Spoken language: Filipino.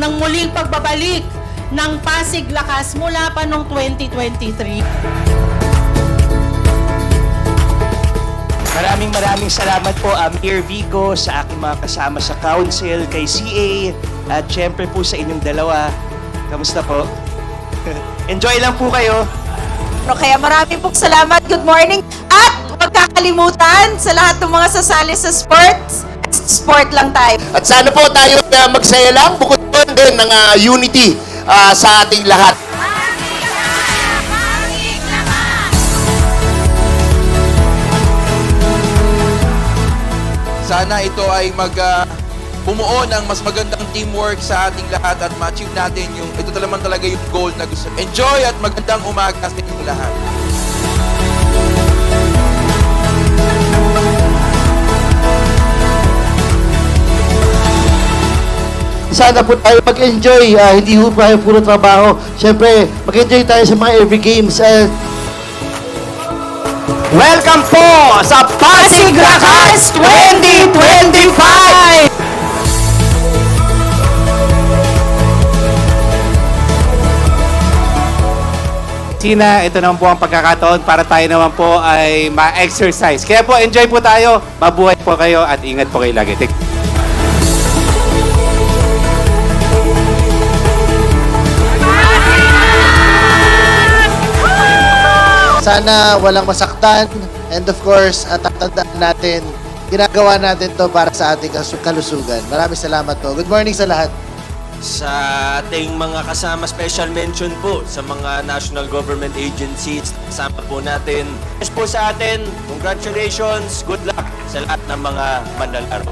ang muling pagbabalik ng Pasig Lakas mula pa noong 2023. Maraming salamat po, Mayor Vico, sa aking mga kasama sa council, kay CA, at syempre po sa inyong dalawa. Kamusta po? Enjoy lang po kayo. Kaya maraming pong salamat. Good morning. At huwag kakalimutan sa lahat ng mga sasali sa sports, sport lang tayo. At sana po tayo magsaya lang, bukod doon din ng unity sa ating lahat. Sana ito ay bumuo ng mas magandang teamwork sa ating lahat at ma-achieve natin yung ito talaga yung goal na gusto. Enjoy at magandang umaga sa inyong lahat. Sana po tayo mag-enjoy, hindi po tayo puro trabaho. Siyempre, mag-enjoy tayo sa mga every games. Welcome po sa Pasig Lakas 2025! Sina, ito naman po ang pagkakataon para tayo naman po ay ma-exercise. Kaya po, enjoy po tayo, mabuhay po kayo at ingat po kayo lagi. Sana walang masaktan. And of course, tatandaan natin, ginagawa natin to para sa ating kalusugan. Maraming salamat po. Good morning sa lahat. Sa ating mga kasama, special mention po sa mga national government agencies. Kasama po natin. Yes po sa atin. Congratulations. Good luck sa lahat ng mga manlalaro.